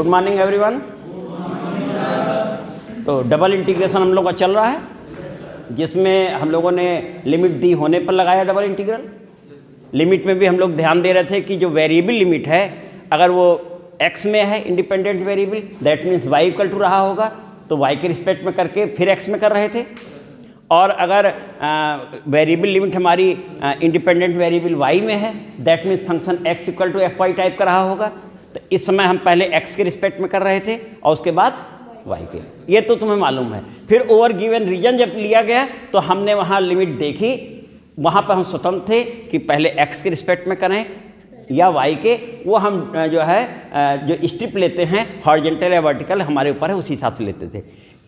Good morning everyone. तो double integration हम लोग का चल रहा है, जिसमें हम लोगों ने लिमिट दी होने पर लगाया डबल इंटीग्रल। लिमिट में भी हम लोग ध्यान दे रहे थे कि जो वेरिएबल लिमिट है, अगर वो x में है independent variable, that means y equal to रहा होगा, तो y के रिस्पेक्ट में करके फिर x में कर रहे थे। और अगर वेरिएबल लिमिट हमारी इंडिपेंडेंट वेरिएबल y में है, that means function x equal to fy type का रहा होगा। तो इस समय हम पहले x के रिस्पेक्ट में कर रहे थे और उसके बाद y के, ये तो तुम्हें मालूम है। फिर ओवर गिवन रीजन जब लिया गया तो हमने वहाँ लिमिट देखी, वहाँ पर हम स्वतंत्र थे कि पहले x के रिस्पेक्ट में करें या y के। वो हम जो है जो स्ट्रिप लेते हैं हॉरिजॉन्टल या वर्टिकल हमारे ऊपर है, उसी हिसाब से लेते थे।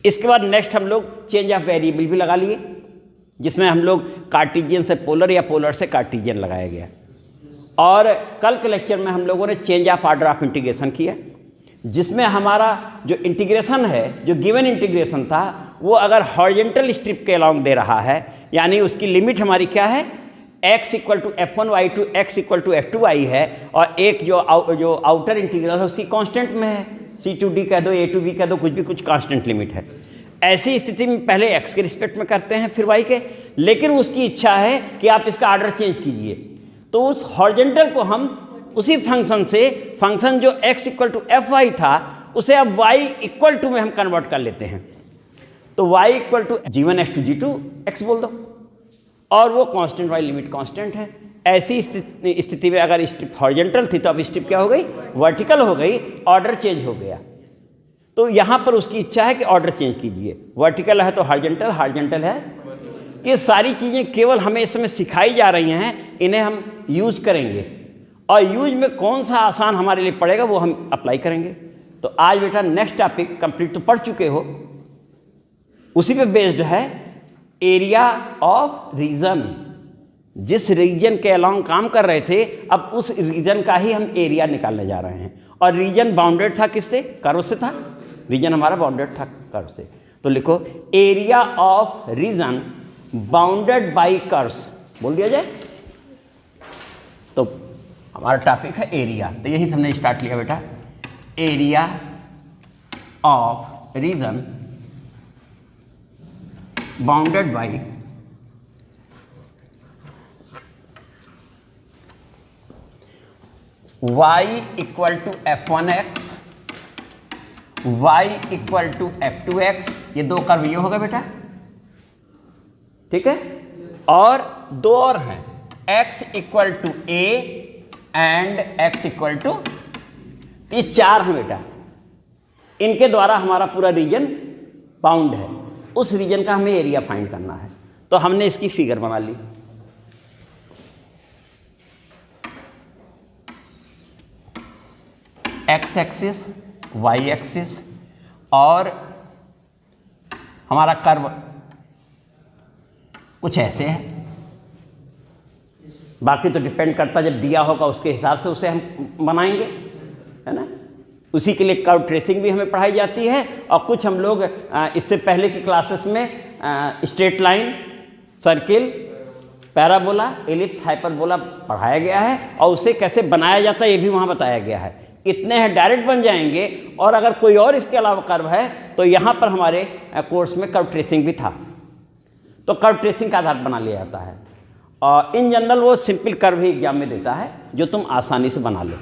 इसके बाद नेक्स्ट हम लोग चेंज ऑफ वेरिएबल भी लगा लिए, जिसमें हम लोग कार्टिजियन से पोलर या पोलर से कार्टिजियन लगाया गया। और कल के लेक्चर में हम लोगों ने change of order of integration किया, जिसमें हमारा जो इंटीग्रेशन है, जो गिवन इंटीग्रेशन था, वो अगर हॉरिजॉन्टल स्ट्रिप के अलॉन्ग दे रहा है, यानी उसकी लिमिट हमारी क्या है, x equal to f1y to x equal to f2y है, और एक जो आउटर इंटीग्रल है उसकी कांस्टेंट में है, c टू d कह दो, a टू b कह दो, कुछ भी कुछ कांस्टेंट लिमिट है। ऐसी स्थिति में पहले x के रिस्पेक्ट में करते हैं फिर y के, लेकिन उसकी इच्छा है कि आप इसका ऑर्डर चेंज कीजिए, तो उस हॉरिजॉन्टल को हम उसी फंक्शन से, फंक्शन जो x इक्वल टू fy था, उसे अब y इक्वल टू में हम कन्वर्ट कर लेते हैं। तो y equal to g1x to g2 x बोल दो, और वो कांस्टेंट y लिमिट कांस्टेंट है। ऐसी स्थिति में अगर स्ट्रिप हॉरिजॉन्टल थी तो अब स्ट्रिप क्या हो गई, वर्टिकल हो गई, ऑर्डर चेंज हो गया। तो यहाँ पर उसकी इच्छा है कि ऑर्डर चेंज कीजिए, वर्टिकल है तो हॉरिजॉन्टल, हॉरिजॉन्टल है। ये सारी चीज़ें केवल हमें इस समय सिखाई जा रही हैं, इन्हें हम यूज करेंगे, और यूज में कौन सा आसान हमारे लिए पड़ेगा वो हम अप्लाई करेंगे। तो आज बेटा नेक्स्ट टॉपिक कंप्लीट तो पढ़ चुके हो, उसी पे बेस्ड है एरिया ऑफ रीजन। जिस रीजन के अलॉन्ग काम कर रहे थे, अब उस रीजन का ही हम एरिया निकालने जा रहे हैं। और रीजन बाउंडेड था किससे, कर्व से था। रीजन हमारा बाउंडेड था कर्व से, तो लिखो area of region bounded by curves बोल दिया जाए। तो हमारा टॉपिक है एरिया, तो यही से हमने स्टार्ट लिया बेटा, area of region bounded by y equal to f1x, y equal to f2x। ये दो कर्व ये होगा बेटा, ठीक है। और दो और हैं, x equal to a and x equal to, ये चार हैं बेटा। इनके द्वारा हमारा पूरा रीजन बाउंड है, उस रीजन का हमें एरिया फाइंड करना है। तो हमने इसकी फिगर बना ली। x एक्सिस, y एक्सिस, और हमारा कर्व कुछ ऐसे है। बाकी तो डिपेंड करता, जब दिया होगा उसके हिसाब से उसे हम बनाएंगे, है ना। उसी के लिए कर्व ट्रेसिंग भी हमें पढ़ाई जाती है। और कुछ हम लोग इससे पहले की क्लासेस में straight line, circle, parabola, ellipse, hyperbola पढ़ाया गया है, और उसे कैसे बनाया जाता है ये भी वहाँ बताया गया है। इतने हैं, डायरेक्ट बन जाएंगे। और अगर कोई और इसके अलावा कर्व है तो यहाँ पर हमारे कोर्स में कर्व ट्रेसिंग भी था, तो कर्व ट्रेसिंग का आधार बना लिया जाता है। और इन जनरल वो सिंपल कर्व ही एग्जाम में देता है, जो तुम आसानी से बना लो।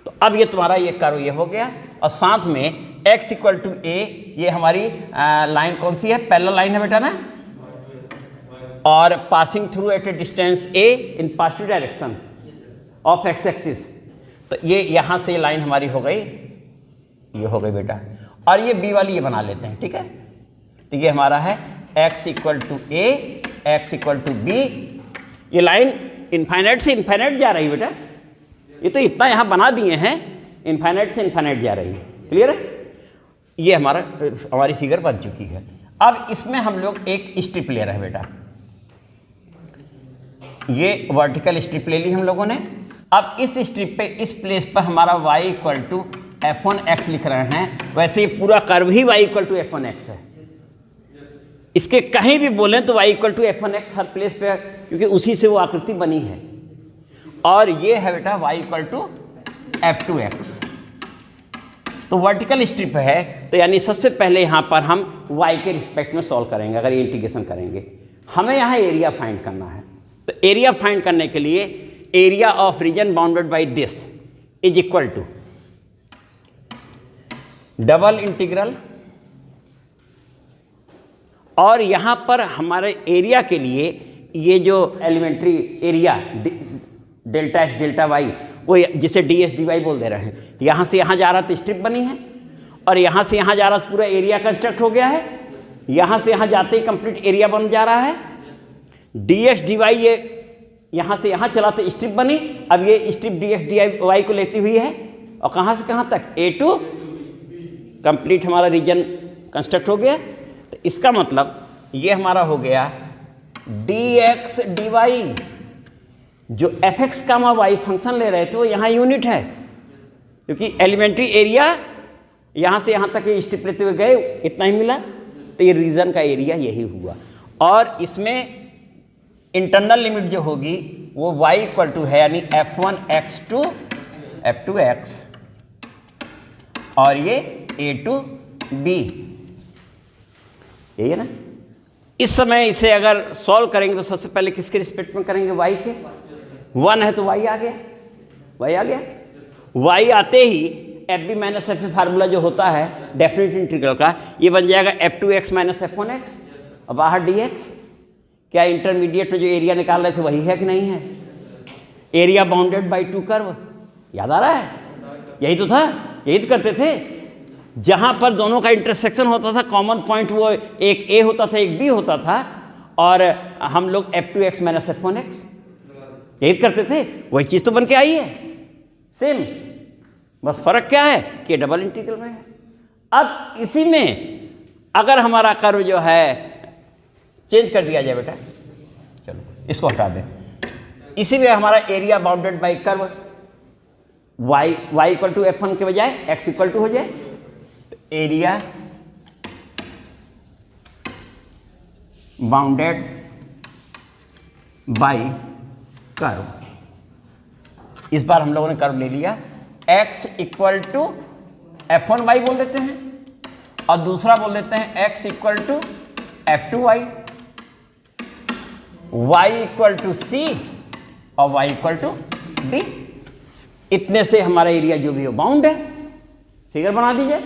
तो अब ये तुम्हारा ये कर्व ये हो गया, और साथ में x इक्वल टू a, ये हमारी लाइन कौन सी है, पैरेलल लाइन है बेटा ना, और passing through at a distance a in positive direction of x axis. तो ये यहाँ से लाइन हमारी हो गई, ये हो गई बेटा। और ये b वाली ये बना लेते हैं, ठीक है। तो ये हमारा है x equal to a, x equal to b। ये लाइन इनफाइनाइट से इनफाइनाइट जा रही है बेटा, ये तो इतना यहाँ बना दिए हैं, इनफाइनाइट से इनफाइनाइट जा रही है, क्लियर है। ये हमारी फिगर बन चुकी है। अब इसमें हम लोग एक स्ट्रिप ले रहे हैं बेटा, ये वर्टिकल स्ट्रिप ले ली हम लोगों ने। अब इस स्ट्रिप पे, इस प्लेस पर हमारा y इक्वल टू f1x लिख रहे हैं। वैसे ये पूरा कर्व ही y इक्वल टू f1x है। इसके कहीं भी बोलें तो y इक्वल टू f1x हर प्लेस पे, क्योंकि उसी से वो आकृति बनी है। और ये है बेटा y इक्वल टू f2x। तो वर्टिकल स्ट्रिप है, तो यानी सबसे पहले यहाँ पर हम y के रिस्पेक्ट में सॉल्व करेंगे। अगर ये इंटीग्रेशन करेंगे, हमें यहाँ एरिया फाइंड करना है। तो एरिया फाइंड करने के लिए area of region bounded by this is equal to double integral, और यहाँ पर हमारे एरिया के लिए ये जो elementary area delta x delta y, वो जिसे डी एस डी वाई बोल दे रहे हैं, यहाँ से यहाँ जा रहा तो स्ट्रिप बनी है, और यहाँ से यहाँ जा रहा तो पूरा एरिया कंस्ट्रक्ट हो गया है। यहाँ से यहाँ जाते ही कंप्लीट एरिया बन जा रहा है। डी एक्स डी वाई ये यहाँ से यहाँ चला तो स्ट्रिप बनी। अब ये strip d x d y को लेती हुई है, और कहाँ से कहाँ तक, ए टू, कंप्लीट हमारा रीजन कंस्ट्रक्ट हो गया। तो इसका मतलब ये हमारा हो गया डी एक्स डी वाई। जो एफ एक्स का वाई फंक्शन ले रहे थे वो यहाँ यूनिट है, क्योंकि एलिमेंट्री एरिया यहाँ से यहाँ तक ये स्ट्रिप लेते हुए गए, इतना ही मिला। तो ये रीजन का एरिया यही हुआ। और इसमें इंटरनल लिमिट जो होगी वो y इक्वल टू है, यानी f1x टू f2x, और ये a टू b, यही है ना। इस समय इसे अगर सॉल्व करेंगे तो सबसे पहले किसके रिस्पेक्ट में करेंगे, y के। 1 है तो y आ गया, y आ गया। y आते ही F B minus F formula जो होता है डेफिनेट इंटीग्रल का, ये बन जाएगा f2x माइनस f1x, और बाहर dx। क्या इंटरमीडिएट में जो एरिया निकाल रहे थे वही है कि नहीं है? Area bounded by two curve, याद आ रहा है? यही तो था, यही तो करते थे। जहाँ पर दोनों का इंटरसेक्शन होता था, कॉमन पॉइंट वो एक ए होता था एक बी होता था, और हम लोग f2x माइनस f1x यही करते थे। वही चीज़ तो बन के आई है सेम, बस फर्क क्या है कि डबल इंटीग्रल में है। अब इसी में अगर हमारा कर्व जो है चेंज कर दिया जाए बेटा, चलो इसको हटा दें, इसी में हमारा area bounded by curve y equal to f1 के बजाय x इक्वल टू हो जाए, तो एरिया बाउंडेड बाय कर्व। इस बार हम लोगों ने कर्व ले लिया, x इक्वल टू f1y बोल देते हैं, और दूसरा बोल देते हैं x equal to f2y, y equal to c और y इक्वल टू d। इतने से हमारा एरिया जो भी हो बाउंड है। फिगर बना दीजिए।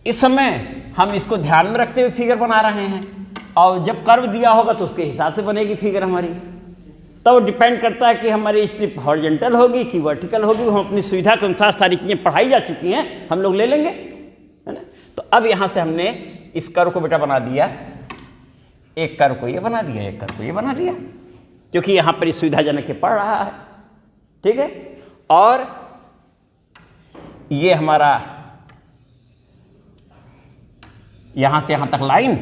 इस समय हम इसको ध्यान में रखते हुए फिगर बना रहे हैं, और जब कर्व दिया होगा तो उसके हिसाब से बनेगी फिगर हमारी। तो डिपेंड करता है कि हमारी स्ट्रिप हॉरिजॉन्टल होगी कि वर्टिकल होगी। हम अपनी सुविधा के अनुसार सारी चीज़ें पढ़ाई जा चुकी हैं, हम लोग ले लेंगे, है ना। तो अब यहाँ से हमने इस कर्व को बेटा बना दिया, एक कर्व को ये बना दिया, एक कर्व को ये बना दिया, क्योंकि यहाँ पर इस सुविधाजनक पढ़ रहा है, ठीक है। और ये हमारा यहाँ से यहाँ तक line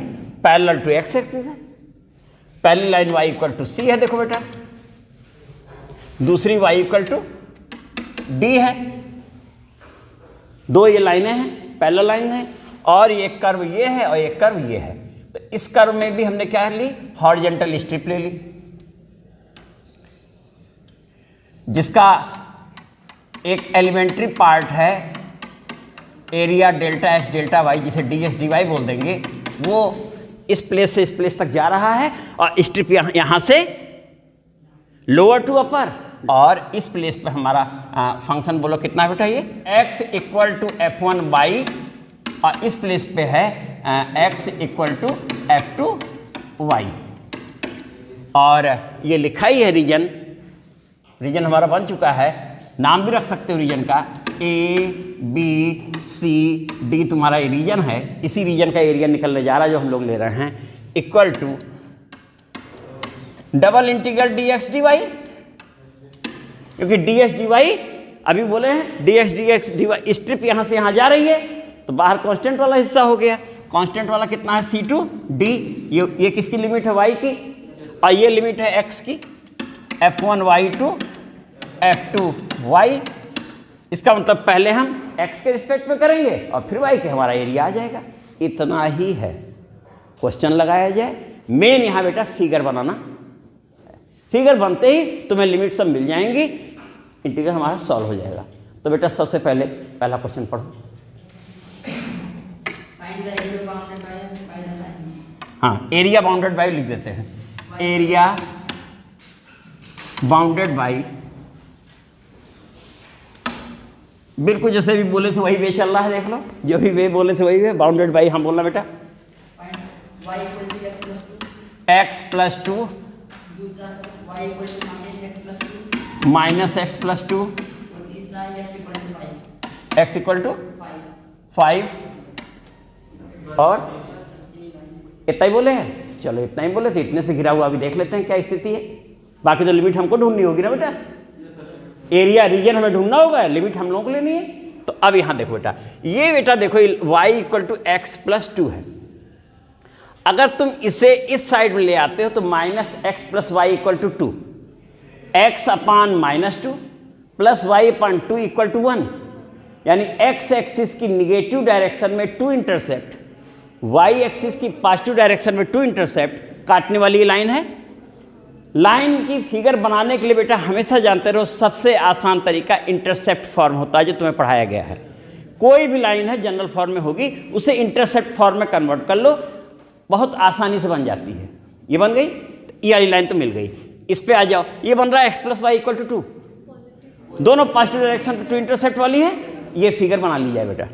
parallel to x axis है। पहली line y equal to c है, देखो बेटा, दूसरी y इक्वल टू डी है। दो ये लाइनें हैं, पैरेलल लाइन है, और ये कर्व ये है और एक कर्व ये है। तो इस कर्व में भी हमने क्या ली, हॉरिजॉन्टल स्ट्रिप ले ली, जिसका एक एलिमेंट्री पार्ट है area delta x delta y, जिसे डी एस डी वाई बोल देंगे। वो इस प्लेस से इस प्लेस तक जा रहा है, और स्ट्रिप यहाँ से लोअर टू अपर, और इस प्लेस पे हमारा फंक्शन बोलो कितना बेटा, ये x equal to f1 by, और इस प्लेस पे है x इक्वल टू f2y। और ये लिखा ही है रीजन, रीजन हमारा बन चुका है। नाम भी रख सकते हो रीजन का, A B C D तुम्हारा ये रीजन है। इसी रीजन का एरिया निकलने जा रहा है जो हम लोग ले रहे हैं, equal to double integral d x d y, क्योंकि डी एक्स डी वाई अभी बोले हैं, d x d y strip यहाँ से यहाँ जा रही है, तो बाहर कांस्टेंट वाला हिस्सा हो गया। कांस्टेंट वाला कितना है, सी टू डी, ये किसकी लिमिट है, वाई की, और ये लिमिट है एक्स की, f1y टू f2y। इसका मतलब पहले हम x के रिस्पेक्ट में करेंगे और फिर y के, हमारा एरिया आ जाएगा। इतना ही है, क्वेश्चन लगाया जाए। मेन यहाँ बेटा फिगर बनाना, फिगर बनते ही तुम्हें लिमिट सब मिल जाएंगी, इंटीग्रल हमारा सॉल्व हो जाएगा। तो बेटा सबसे पहले पहला क्वेश्चन पढ़ो। हाँ, एरिया बाउंडेड बाई लिख देते हैं, एरिया बाउंडेड बाई, बिल्कुल जैसे भी बोले थे वही वे चल रहा है, देख लो, जो भी वे बोले थे वही वे, बाउंडेड बाई हम बोलना बेटा x plus 2 minus x plus 2 x equal to 5 और इतना ही बोले हैं। चलो इतना ही बोले थे, इतने से घिरा हुआ अभी देख लेते हैं क्या स्थिति है। बाकी तो लिमिट हमको ढूंढनी होगी ना बेटा, एरिया रीजन हमें ढूंढना होगा, लिमिट हम लोगों को लेनी है। तो अब यहां देखो बेटा, ये बेटा देखो y equal to x plus 2 है। अगर तुम इसे इस साइड में ले आते हो तो minus x plus y equal to 2, x upon minus 2 plus y upon 2 equal to 1, यानी एक्स एक्सिस की निगेटिव डायरेक्शन में 2 इंटरसेप्ट, वाई एक्सिस की पॉजिटिव डायरेक्शन में 2 इंटरसेप्ट काटने वाली ये लाइन है। लाइन की फिगर बनाने के लिए बेटा हमेशा जानते रहो, सबसे आसान तरीका इंटरसेप्ट फॉर्म होता है जो तुम्हें पढ़ाया गया है। कोई भी लाइन है जनरल फॉर्म में होगी, उसे इंटरसेप्ट फॉर्म में कन्वर्ट कर लो, बहुत आसानी से बन जाती है। ये बन गई, ये वाली लाइन तो मिल गई। इस पे आ जाओ, ये बन रहा है x plus y equal to 2, दोनों पॉजिटिव डायरेक्शन पे 2 इंटरसेप्ट वाली है। ये फिगर बना ली जाए बेटा,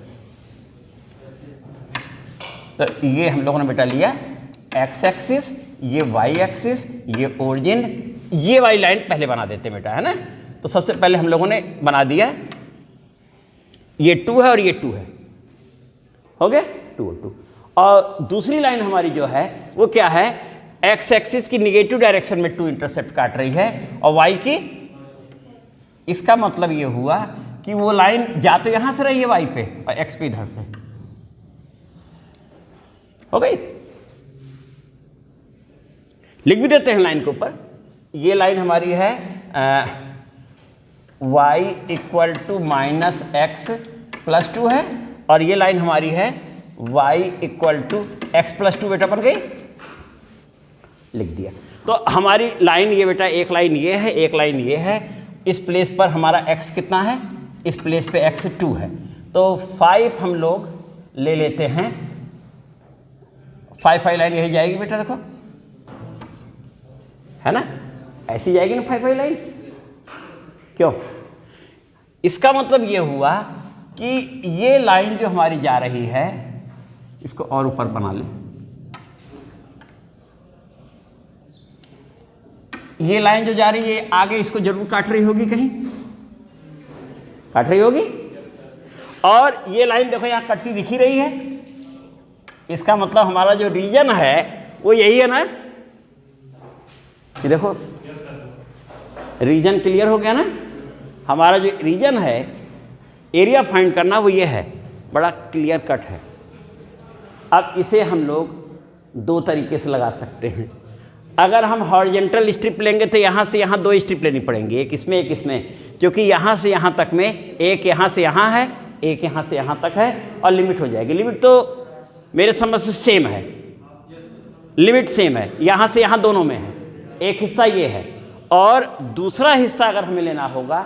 तो ये हम लोगों ने बेटा लिया एक्स एक्सिस, ये वाई एक्सिस, ये ओरिजिन, ये वाली लाइन पहले बना देते बेटा, है ना। तो सबसे पहले हम लोगों ने बना दिया, ये 2 है और ये 2 है, हो गया 2 और 2। और दूसरी लाइन हमारी जो है वो क्या है, एक्स एक्सिस की निगेटिव डायरेक्शन में 2 इंटरसेप्ट काट रही है और वाई की, इसका मतलब ये हुआ कि वो लाइन जा तो यहां से रही है वाई पे और एक्स पे इधर से, हो गई। लिख भी देते हैं लाइन के ऊपर, ये लाइन हमारी है y equal to minus x plus 2 है, और ये लाइन हमारी है y equal to x plus 2 बेटा बन गई, लिख दिया। तो हमारी लाइन ये बेटा, एक लाइन ये है, एक लाइन ये है। इस प्लेस पर हमारा x कितना है, इस प्लेस पे x 2 है, तो 5 हम लोग ले लेते हैं। 5 लाइन यही जाएगी बेटा, देखो है ना, ऐसी जाएगी ना 5 लाइन। क्यों, इसका मतलब ये हुआ कि ये लाइन जो हमारी जा रही है, इसको और ऊपर बना ले, ये लाइन जो जा रही है आगे इसको जरूर काट रही होगी, कहीं काट रही होगी। और ये लाइन देखो यहां कटती दिखी रही है, इसका मतलब हमारा जो रीजन है वो यही है ना। ये देखो रीजन क्लियर हो गया ना, हमारा जो रीजन है एरिया फाइंड करना वो ये है, बड़ा क्लियर कट है। अब इसे हम लोग 2 तरीके से लगा सकते हैं। अगर हम हॉरिजॉन्टल स्ट्रिप लेंगे तो यहाँ से यहाँ 2 स्ट्रिप लेनी पड़ेंगी, एक इसमें एक इसमें, क्योंकि यहाँ से यहाँ तक में एक यहाँ से यहाँ है, एक यहाँ से यहाँ तक है, और लिमिट हो जाएगी। लिमिट तो मेरे समझ से सेम है, लिमिट सेम है, यहाँ से यहाँ दोनों में है। एक हिस्सा ये है और दूसरा हिस्सा अगर हमें लेना होगा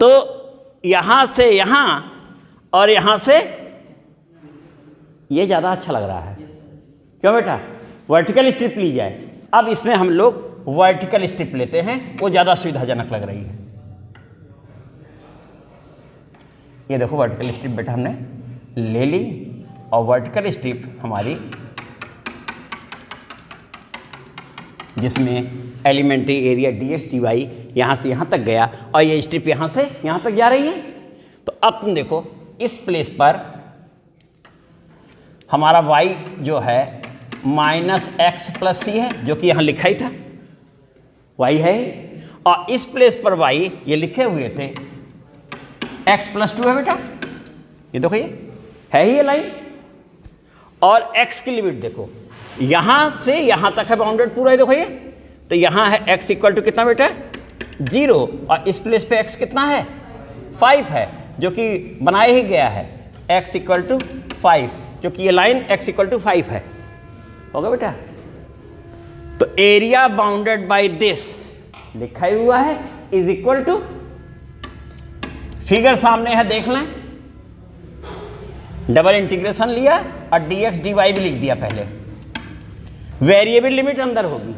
तो यहाँ से यहाँ और यहाँ से, ये ज़्यादा अच्छा लग रहा है। क्यों बेटा, वर्टिकल स्ट्रिप ली जाए। अब इसमें हम लोग वर्टिकल स्ट्रिप लेते हैं, वो ज़्यादा सुविधाजनक लग रही है। ये देखो वर्टिकल स्ट्रिप बेटा हमने ले ली, और वर्टिकल स्ट्रिप हमारी जिसमें एलिमेंट्री एरिया dx dy यहाँ से यहाँ तक गया, और ये स्ट्रिप यहाँ से यहाँ तक जा रही है। तो अब तुम देखो इस प्लेस पर हमारा y जो है माइनस एक्स प्लस सी है, जो कि यहाँ लिखा ही था, y है, और इस प्लेस पर y ये लिखे हुए थे x प्लस 2 है बेटा। ये देखो ये है ही ये लाइन, और x की लिमिट देखो यहाँ से यहाँ तक है बाउंडेड पूरा, देखो ये, तो यहाँ है x इक्वल टू कितना बेटा 0, और इस प्लेस पे x कितना है 5 है, जो कि बनाया ही गया है x इक्वल टू 5, क्योंकि ये लाइन x इक्वल टू 5 है। होगा बेटा, तो एरिया बाउंडेड बाय दिस लिखा ही हुआ है इज इक्वल टू, फिगर सामने है देख लें, डबल इंटीग्रेशन लिया और dx dy भी लिख दिया पहले, वेरिएबल लिमिट अंदर होगी,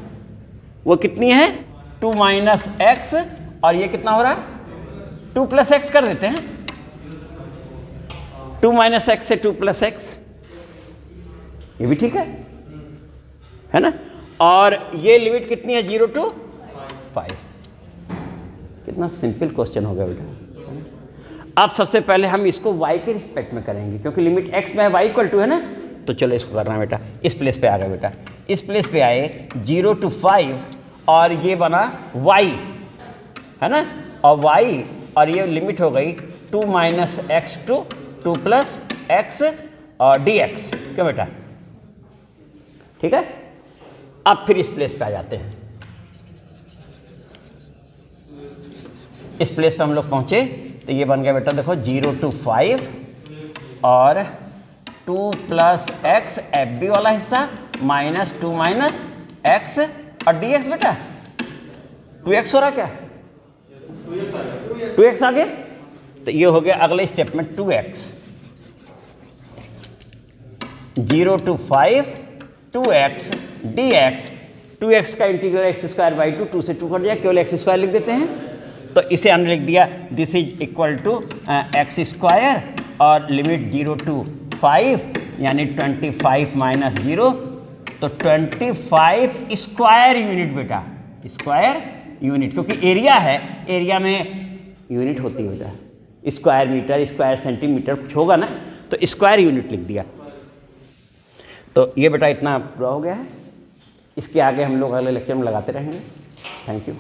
वो कितनी है 2 माइनस एक्स, और ये कितना हो रहा है 2 प्लस एक्स कर देते हैं, 2 माइनस एक्स से 2 प्लस एक्स, ये भी ठीक है ना। और ये लिमिट कितनी है 0 to 5। कितना सिंपल क्वेश्चन हो गया बेटा। अब सबसे पहले हम इसको y के रिस्पेक्ट में करेंगे, क्योंकि लिमिट x में y इक्वल टू है ना, तो चलो इसको करना है बेटा। इस प्लेस पे आ गए बेटा, इस प्लेस पे आए 0 to 5, और ये बना y है ना, और y, और ये लिमिट हो गई 2 minus x to 2 plus x और dx, क्यों बेटा, ठीक है। अब फिर इस प्लेस पे आ जाते हैं, इस प्लेस पे हम लोग पहुंचे, तो ये बन गया बेटा देखो 0 to 5 और 2 प्लस एक्स एफ बी वाला हिस्सा माइनस 2 माइनस एक्स और डी एक्स बेटा 2x हो रहा क्या, 2x आ गया, तो ये हो गया अगले स्टेप में 2x, 0 to 5 2x dx, 2x का इंटीग्रल एक्स स्क्वायर बाई 2 से 2 कट जाए, केवल एक्स स्क्वायर लिख देते हैं, तो इसे हमने लिख दिया this is equal to x square और लिमिट 0 to 5 यानी 25 माइनस 0, तो 25 स्क्वायर यूनिट बेटा, स्क्वायर यूनिट, क्योंकि एरिया है, एरिया में यूनिट होती है बेटा, स्क्वायर मीटर स्क्वायर सेंटीमीटर कुछ होगा ना, तो स्क्वायर यूनिट लिख दिया। तो ये बेटा इतना पूरा हो गया है, इसके आगे हम लोग अगले लेक्चर में लगाते रहेंगे। Thank you.